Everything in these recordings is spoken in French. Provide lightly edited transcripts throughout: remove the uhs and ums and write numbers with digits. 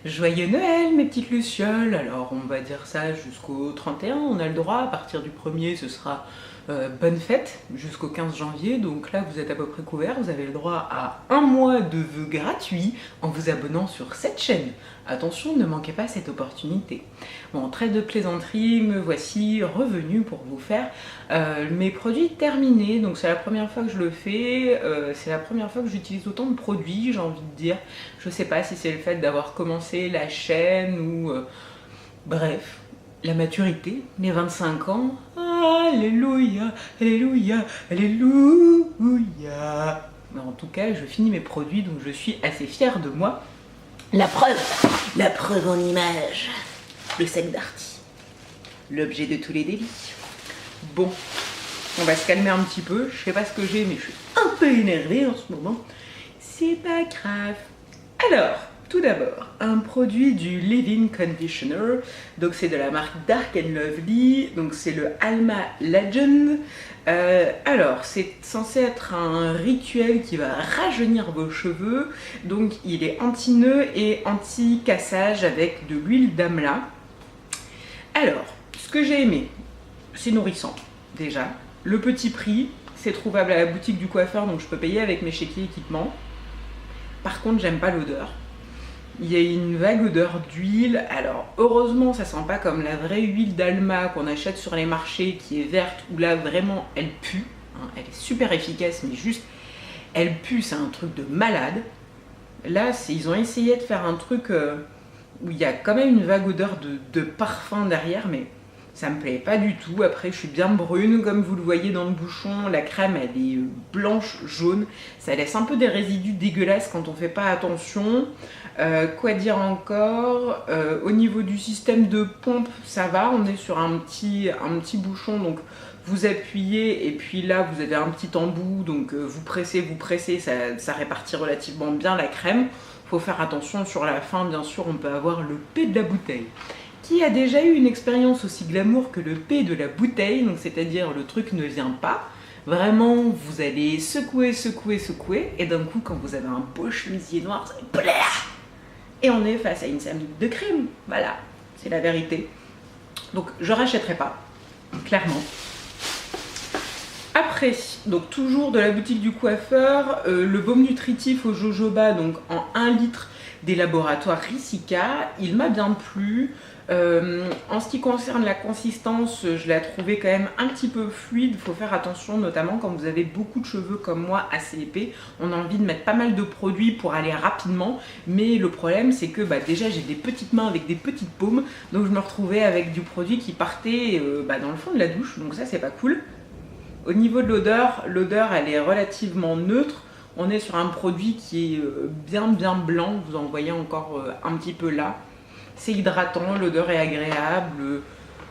Joyeux Noël mes petites lucioles. Alors on va dire ça jusqu'au 31, on a le droit, à partir du 1er ce sera bonne fête jusqu'au 15 janvier, donc là vous êtes à peu près couverts, vous avez le droit à un mois de vœux gratuits en vous abonnant sur cette chaîne. Attention, ne manquez pas cette opportunité. Bon, trêve de plaisanterie, me voici revenu pour vous faire mes produits terminés. Donc c'est la première fois que je le fais, c'est la première fois que j'utilise autant de produits, j'ai envie de dire. Je sais pas si c'est le fait d'avoir commencé la chaîne ou bref, la maturité, mes 25 ans. Alléluia, alléluia, alléluia. Mais en tout cas, je finis mes produits, donc je suis assez fière de moi. La preuve en image, le sac Darty, l'objet de tous les délits. Bon, on va se calmer un petit peu, je sais pas ce que j'ai, mais je suis un peu énervée en ce moment. C'est pas grave. Alors, tout d'abord, un produit du Leave-In Conditioner, donc c'est de la marque Dark & Lovely, donc c'est le Alma Legend. Alors, c'est censé être un rituel qui va rajeunir vos cheveux, donc il est anti-nœud et anti-cassage avec de l'huile d'amla. Alors, ce que j'ai aimé, c'est nourrissant déjà. Le petit prix, c'est trouvable à la boutique du coiffeur, donc je peux payer avec mes chéquiers équipements. Par contre, j'aime pas l'odeur. Il y a une vague odeur d'huile. Alors, heureusement, ça sent pas comme la vraie huile d'Alma qu'on achète sur les marchés qui est verte, où là, vraiment, elle pue. Elle est super efficace, mais juste, elle pue, c'est un truc de malade. Là, ils ont essayé de faire un truc où il y a quand même une vague odeur de parfum derrière, mais ça me plaît pas du tout. Après, je suis bien brune, comme vous le voyez dans le bouchon. La crème, elle est blanche, jaune. Ça laisse un peu des résidus dégueulasses quand on fait pas attention. Quoi dire encore, au niveau du système de pompe, ça va. On est sur un petit bouchon, donc vous appuyez et puis là, vous avez un petit embout. Donc vous pressez, ça répartit relativement bien la crème. Faut faire attention sur la fin, bien sûr, on peut avoir le P de la bouteille. Qui a déjà eu une expérience aussi glamour que le P de la bouteille, donc c'est-à-dire le truc ne vient pas. Vraiment, vous allez secouer, et d'un coup, quand vous avez un beau chemisier noir, ça va plaire. Et on est face à une samite de crème. Voilà, c'est la vérité. Donc, je rachèterai pas, clairement. Après, donc toujours de la boutique du coiffeur, le baume nutritif au jojoba, donc en 1 litre des laboratoires Ricica, il m'a bien plu. En ce qui concerne la consistance, je l'ai trouvée quand même un petit peu fluide. Il faut faire attention, notamment quand vous avez beaucoup de cheveux comme moi assez épais. On a envie de mettre pas mal de produits pour aller rapidement, mais le problème c'est que déjà j'ai des petites mains avec des petites paumes, donc je me retrouvais avec du produit qui partait dans le fond de la douche, donc ça c'est pas cool. Au niveau de l'odeur elle est relativement neutre. On est sur un produit qui est bien blanc, vous en voyez encore un petit peu là. C'est hydratant, l'odeur est agréable.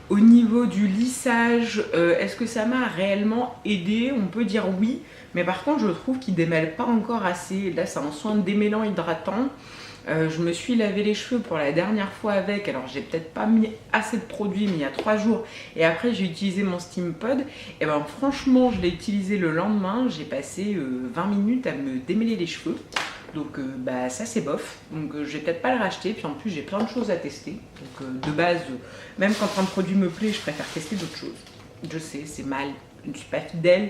Au niveau du lissage, est-ce que ça m'a réellement aidé? On peut dire oui, mais par contre je trouve qu'il démêle pas encore assez. Là c'est un soin de démêlant hydratant. Je me suis lavé les cheveux pour la dernière fois avec, alors j'ai peut-être pas mis assez de produit, mais il y a 3 jours, et après j'ai utilisé mon Steam Pod, et ben franchement je l'ai utilisé le lendemain, j'ai passé 20 minutes à me démêler les cheveux, donc ça c'est bof, donc je vais peut-être pas le racheter, puis en plus j'ai plein de choses à tester, donc de base, même quand un produit me plaît, je préfère tester d'autres choses. Je sais, c'est mal, je ne suis pas fidèle,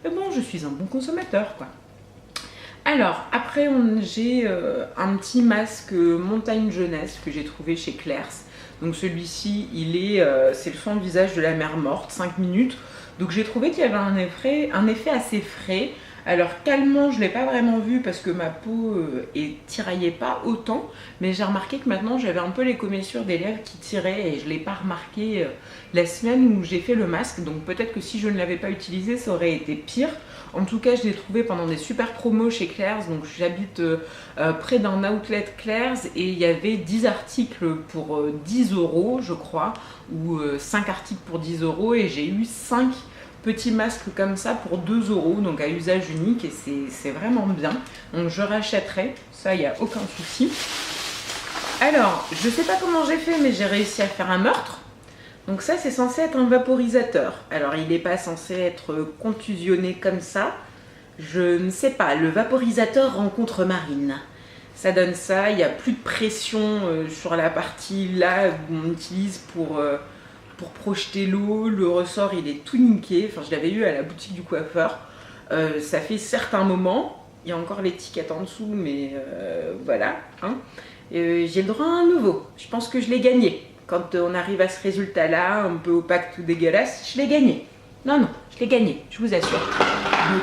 mais bon, je suis un bon consommateur quoi. Alors, après, j'ai un petit masque montagne jeunesse que j'ai trouvé chez Claire's. Donc celui-ci, c'est le soin de visage de la mer morte, 5 minutes. Donc j'ai trouvé qu'il y avait un effet assez frais. Alors calmant, je ne l'ai pas vraiment vu parce que ma peau tiraillait pas autant. Mais j'ai remarqué que maintenant, j'avais un peu les commissures des lèvres qui tiraient et je ne l'ai pas remarqué la semaine où j'ai fait le masque. Donc peut-être que si je ne l'avais pas utilisé, ça aurait été pire. En tout cas, je l'ai trouvé pendant des super promos chez Claire's. Donc j'habite près d'un outlet Claire's et il y avait 10 articles pour 10 € je crois, ou 5 articles pour 10 € et j'ai eu 5 petits masques comme ça pour 2 €, donc à usage unique, et c'est vraiment bien. Donc je rachèterai, ça il n'y a aucun souci. Alors, je sais pas comment j'ai fait, mais j'ai réussi à faire un meurtre. Donc ça, c'est censé être un vaporisateur. Alors, il n'est pas censé être contusionné comme ça. Je ne sais pas, le vaporisateur rencontre Marine. Ça donne ça, il n'y a plus de pression sur la partie là où on utilise pour projeter l'eau. Le ressort il est tout niqué, enfin je l'avais eu à la boutique du coiffeur. Ça fait certains moments, il y a encore l'étiquette en dessous, mais voilà. Hein. J'ai le droit à un nouveau, je pense que je l'ai gagné. Quand on arrive à ce résultat là, un peu opaque, tout dégueulasse, je l'ai gagné. Non, je l'ai gagné, je vous assure.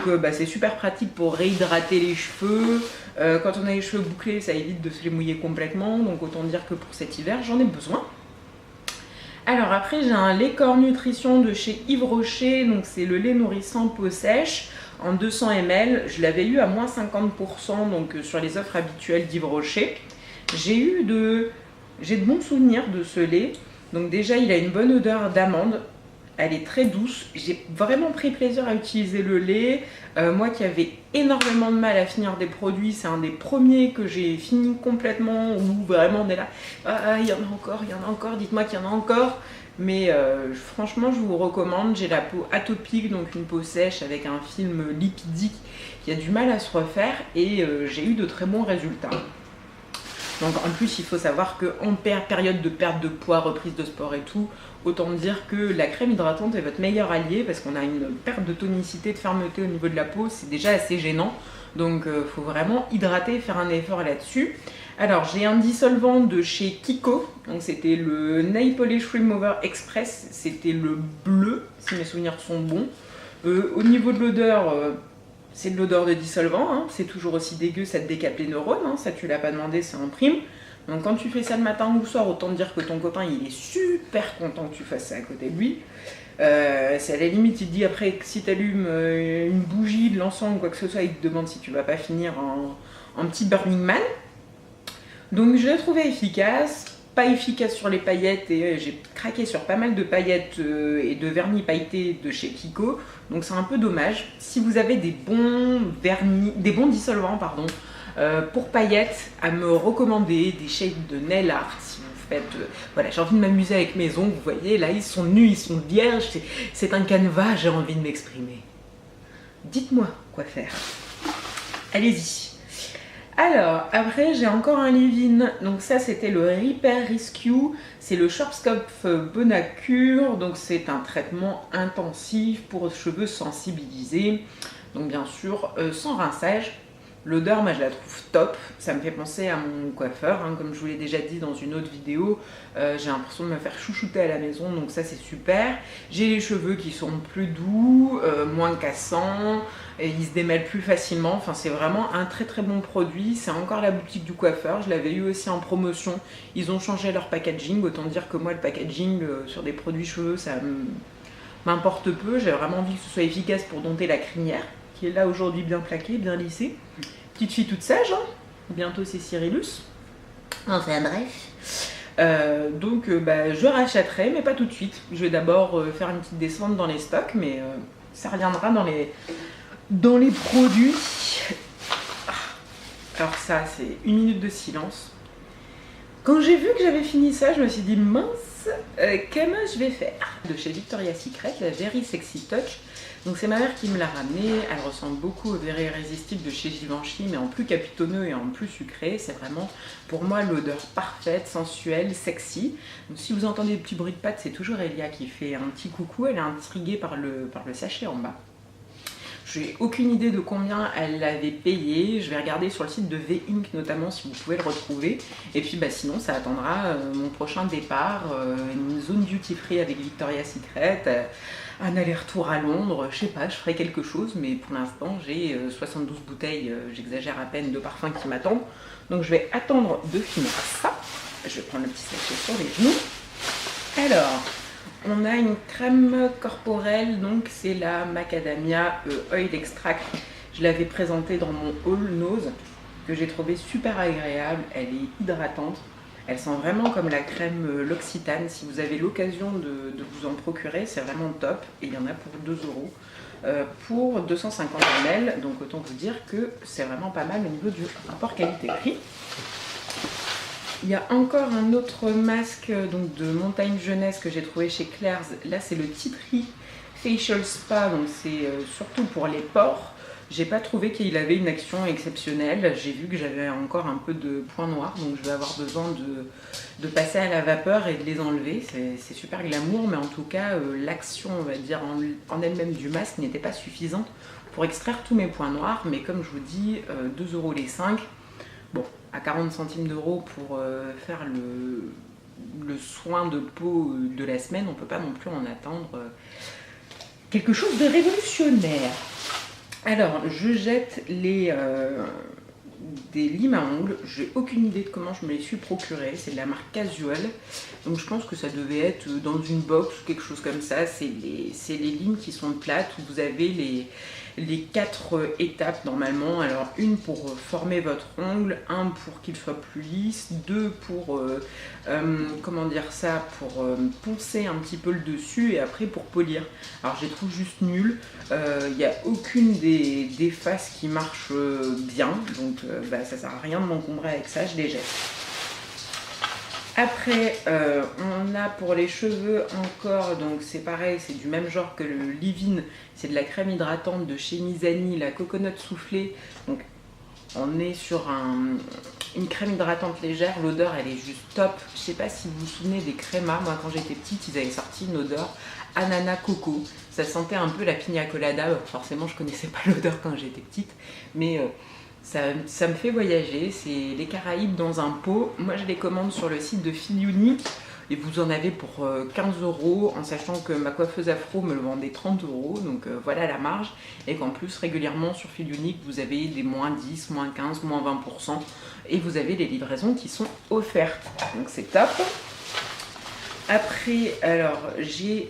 Donc c'est super pratique pour réhydrater les cheveux. Quand on a les cheveux bouclés, ça évite de se les mouiller complètement. Donc autant dire que pour cet hiver, j'en ai besoin. Alors après, j'ai un lait corps nutrition de chez Yves Rocher. Donc c'est le lait nourrissant peau sèche en 200 ml. Je l'avais eu à moins 50% donc sur les offres habituelles d'Yves Rocher. J'ai de bons souvenirs de ce lait. Donc déjà, il a une bonne odeur d'amande. Elle est très douce. J'ai vraiment pris plaisir à utiliser le lait. Moi qui avais énormément de mal à finir des produits, c'est un des premiers que j'ai fini complètement, où vraiment on est là, il y en a encore, dites-moi qu'il y en a encore. Mais franchement, je vous recommande. J'ai la peau atopique, donc une peau sèche avec un film lipidique qui a du mal à se refaire et j'ai eu de très bons résultats. Donc en plus, il faut savoir qu'en période de perte de poids, reprise de sport et tout, autant dire que la crème hydratante est votre meilleur allié parce qu'on a une perte de tonicité, de fermeté au niveau de la peau, c'est déjà assez gênant. Donc il faut vraiment hydrater et faire un effort là-dessus. Alors j'ai un dissolvant de chez Kiko, donc c'était le Nail Polish Remover Express, c'était le bleu, si mes souvenirs sont bons. Au niveau de l'odeur, c'est de l'odeur de dissolvant, hein. C'est toujours aussi dégueu, ça te décape les neurones, hein. Ça tu l'as pas demandé, c'est en prime. Donc quand tu fais ça le matin ou le soir, autant dire que ton copain il est super content que tu fasses ça à côté de lui. C'est à la limite, il te dit après que si tu allumes une bougie, de l'encens ou quoi que ce soit, il te demande si tu vas pas finir en petit Burning Man. Donc je l'ai trouvé efficace, pas efficace sur les paillettes et j'ai craqué sur pas mal de paillettes et de vernis pailletés de chez Kiko. Donc c'est un peu dommage. Si vous avez des bons dissolvants, pardon, pour paillettes, à me recommander des shades de nail art. Si vous faites, voilà, j'ai envie de m'amuser avec mes ongles, vous voyez, là ils sont nus, ils sont vierges, c'est un canevas, j'ai envie de m'exprimer. Dites-moi quoi faire. Allez-y. Alors, après, j'ai encore un leave-in. Donc ça, c'était le Repair Rescue. C'est le Schwarzkopf Bonacure. Donc c'est un traitement intensif pour cheveux sensibilisés. Donc bien sûr, sans rinçage. L'odeur, moi, je la trouve top. Ça me fait penser à mon coiffeur. Hein. Comme je vous l'ai déjà dit dans une autre vidéo, j'ai l'impression de me faire chouchouter à la maison. Donc ça, c'est super. J'ai les cheveux qui sont plus doux, moins cassants. Et ils se démêlent plus facilement. Enfin, c'est vraiment un très très bon produit. C'est encore la boutique du coiffeur. Je l'avais eu aussi en promotion. Ils ont changé leur packaging. Autant dire que moi, le packaging sur des produits cheveux, ça m'importe peu. J'ai vraiment envie que ce soit efficace pour dompter la crinière, qui est là aujourd'hui bien plaquée, bien lissée. Petite fille toute sage, hein. Bientôt c'est Cyrillus. Enfin bref. Donc je rachèterai, mais pas tout de suite. Je vais d'abord faire une petite descente dans les stocks, mais ça reviendra dans les produits. Alors ça, c'est une minute de silence. Quand j'ai vu que j'avais fini ça, je me suis dit mince, comment je vais faire? De chez Victoria's Secret, la Very Sexy Touch. Donc c'est ma mère qui me l'a ramenée. Elle ressemble beaucoup au Very Irrésistible de chez Givenchy, mais en plus capitonneux et en plus sucré. C'est vraiment pour moi l'odeur parfaite, sensuelle, sexy. Donc si vous entendez des petits bruits de pattes, c'est toujours Elia qui fait un petit coucou. Elle est intriguée par le sachet en bas. J'ai aucune idée de combien elle l'avait payé. Je vais regarder sur le site de V-Ink notamment si vous pouvez le retrouver. Et puis sinon ça attendra mon prochain départ, une zone duty free avec Victoria's Secret, un aller-retour à Londres, je sais pas, je ferai quelque chose. Mais pour l'instant j'ai 72 bouteilles, j'exagère à peine, de parfums qui m'attendent. Donc je vais attendre de finir ça. Je vais prendre le petit sachet sur les genoux. Alors... on a une crème corporelle, donc c'est la Macadamia Oil Extract. Je l'avais présentée dans mon haul nose, que j'ai trouvé super agréable. Elle est hydratante. Elle sent vraiment comme la crème L'Occitane. Si vous avez l'occasion de vous en procurer, c'est vraiment top. Et il y en a pour 2 € pour 250 ml. Donc autant vous dire que c'est vraiment pas mal au niveau du rapport qualité-prix. Il y a encore un autre masque donc de montagne jeunesse que j'ai trouvé chez Claire's. Là, c'est le Tea Tree Facial Spa, donc c'est surtout pour les pores. J'ai pas trouvé qu'il avait une action exceptionnelle. J'ai vu que j'avais encore un peu de points noirs, donc je vais avoir besoin de passer à la vapeur et de les enlever. C'est super glamour, mais en tout cas, l'action, on va dire, en elle-même du masque n'était pas suffisante pour extraire tous mes points noirs. Mais comme je vous dis, 2 € les 5. Bon, à 40 centimes d'euros pour faire le soin de peau de la semaine, on peut pas non plus en attendre quelque chose de révolutionnaire. Alors, je jette des limes à ongles. J'ai aucune idée de comment je me les suis procurées. C'est de la marque Casual. Donc, je pense que ça devait être dans une box ou quelque chose comme ça. C'est les limes qui sont plates où vous avez les 4 étapes normalement. Alors, une pour former votre ongle, un pour qu'il soit plus lisse, 2 pour comment dire ça, pour poncer un petit peu le dessus, et après pour polir. Alors je les trouve juste nulles. Il n'y a aucune des faces qui marche bien, donc ça sert à rien de m'encombrer avec ça, je les jette. Après, on a pour les cheveux encore, donc c'est pareil, c'est du même genre que le leave-in, c'est de la crème hydratante de chez Mizani, la coconut soufflée. Donc on est sur une crème hydratante légère, l'odeur elle est juste top. Je sais pas si vous vous souvenez des crémas, moi quand j'étais petite, ils avaient sorti une odeur ananas coco. Ça sentait un peu la pina colada, forcément je connaissais pas l'odeur quand j'étais petite, mais ça me fait voyager. C'est les Caraïbes dans un pot. Moi je les commande sur le site de Fil Unique et vous en avez pour 15 €, en sachant que ma coiffeuse afro me le vendait 30 €, donc voilà la marge, et qu'en plus régulièrement sur Fil Unique vous avez des moins 10, moins 15, moins 20%, et vous avez les livraisons qui sont offertes, donc c'est top. Après, alors j'ai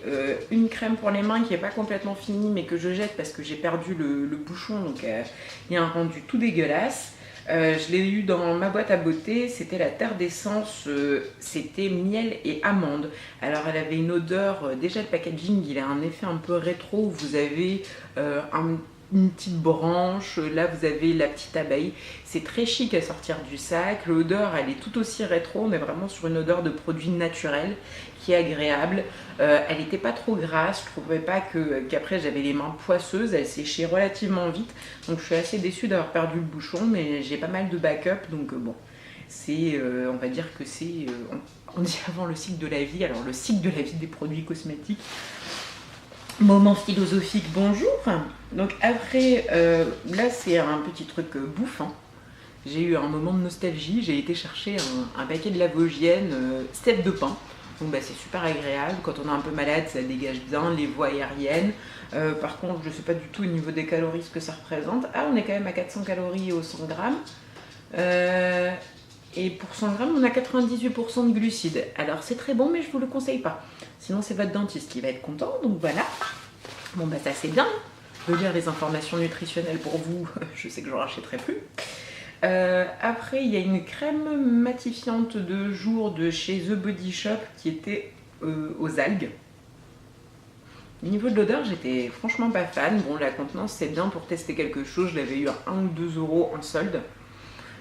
une crème pour les mains qui n'est pas complètement finie mais que je jette parce que j'ai perdu le bouchon, donc il y a un rendu tout dégueulasse. Je l'ai eu dans ma boîte à beauté, c'était la Terre d'essence, c'était miel et amande. Alors elle avait une odeur, déjà le packaging il a un effet un peu rétro, vous avez une petite branche, là vous avez la petite abeille, c'est très chic à sortir du sac, l'odeur elle est tout aussi rétro, mais vraiment sur une odeur de produit naturel qui est agréable. Elle n'était pas trop grasse, je trouvais pas qu'après j'avais les mains poisseuses, elle séchait relativement vite, donc je suis assez déçue d'avoir perdu le bouchon, mais j'ai pas mal de backup, donc bon, c'est, on va dire que c'est, on dit avant le cycle de la vie, alors le cycle de la vie des produits cosmétiques. Moment philosophique, bonjour. Donc après, là c'est un petit truc bouffe, hein. J'ai eu un moment de nostalgie, j'ai été chercher un paquet de la Vosgienne, steppe de pain. Donc c'est super agréable, quand on est un peu malade ça dégage bien les voies aériennes. Par contre je ne sais pas du tout au niveau des calories ce que ça représente. Ah, on est quand même à 400 calories au 100 grammes. Et pour 100 grammes on a 98% de glucides. Alors c'est très bon mais je ne vous le conseille pas. Sinon c'est votre dentiste qui va être content, donc voilà. Bon ça c'est bien de lire les informations nutritionnelles pour vous, je sais que j'en rachèterai plus. Après, il y a une crème matifiante de jour de chez The Body Shop qui était aux algues. Au niveau de l'odeur, j'étais franchement pas fan. Bon, la contenance, c'est bien pour tester quelque chose. Je l'avais eu à 1 ou 2 € en solde.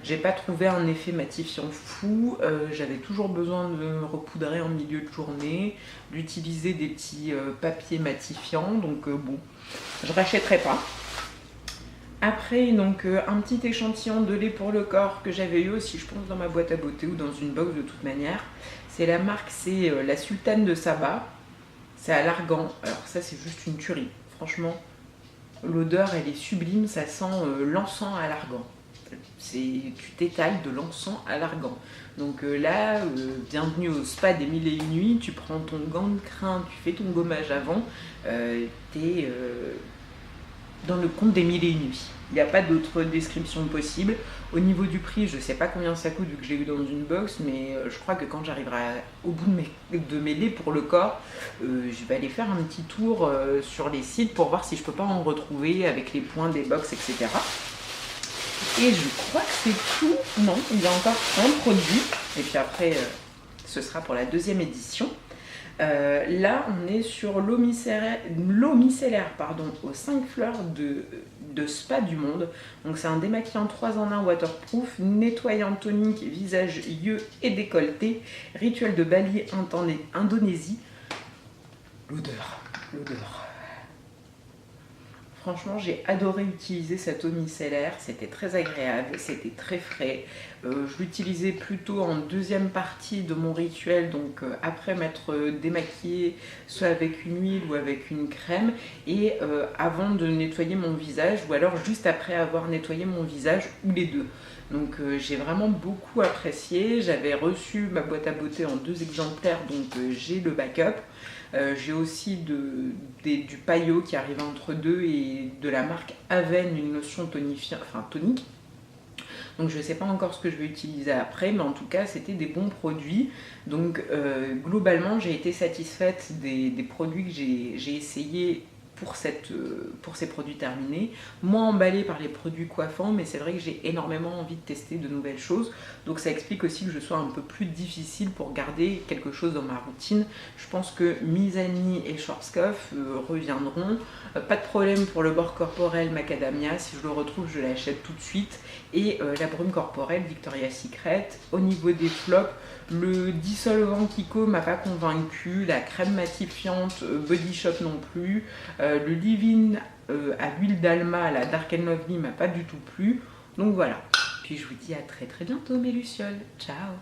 J'ai pas trouvé un effet matifiant fou. J'avais toujours besoin de me repoudrer en milieu de journée, d'utiliser des petits papiers matifiants. Donc bon, je rachèterai pas. Après, donc un petit échantillon de lait pour le corps que j'avais eu aussi, je pense, dans ma boîte à beauté ou dans une box de toute manière. C'est la marque, c'est la Sultane de Saba. C'est à l'argan. Alors ça, c'est juste une tuerie. Franchement, l'odeur, elle est sublime. Ça sent l'encens à l'argan. Tu t'étales de l'encens à l'argan. Donc là, bienvenue au spa des 1001 nuits. Tu prends ton gant de crin, tu fais ton gommage avant. T'es dans le compte des 1001 nuits. Il n'y a pas d'autre description possible. Au niveau du prix, je ne sais pas combien ça coûte vu que je l'ai eu dans une box, mais je crois que quand j'arriverai au bout de mes laits pour le corps, je vais aller faire un petit tour sur les sites pour voir si je peux pas en retrouver avec les points des box, etc. Et je crois que c'est tout. Non, il y a encore un produit. Et puis après, ce sera pour la deuxième édition. Là, on est sur l'eau micellaire aux 5 fleurs de Spa du Monde. Donc c'est un démaquillant 3 en 1 waterproof, nettoyant tonique, visage, yeux et décolleté, rituel de Bali, Indonésie. L'odeur. Franchement, j'ai adoré utiliser cette eau micellaire, c'était très agréable, c'était très frais. Je l'utilisais plutôt en deuxième partie de mon rituel, donc après m'être démaquillée, soit avec une huile ou avec une crème, et avant de nettoyer mon visage, ou alors juste après avoir nettoyé mon visage, ou les deux. Donc j'ai vraiment beaucoup apprécié. J'avais reçu ma boîte à beauté en 2 exemplaires, donc j'ai le backup. J'ai aussi du paillot qui arrive entre deux et de la marque Aven, une lotion tonifiante, enfin tonique. Donc je ne sais pas encore ce que je vais utiliser après, mais en tout cas c'était des bons produits. Donc globalement j'ai été satisfaite des produits que j'ai essayés pour ces produits terminés, moins emballée par les produits coiffants, mais c'est vrai que j'ai énormément envie de tester de nouvelles choses, donc ça explique aussi que je sois un peu plus difficile pour garder quelque chose dans ma routine. Je pense que Mizani et Schwarzkopf reviendront, pas de problème pour le bord corporel Macadamia, si je le retrouve je l'achète tout de suite, et la brume corporelle Victoria's Secret. Au niveau des flops, le dissolvant Kiko m'a pas convaincu, la crème matifiante Body Shop non plus, le leave-in à l'huile d'Alma, la Dark and Lovely m'a pas du tout plu. Donc voilà. Puis je vous dis à très très bientôt mes lucioles. Ciao.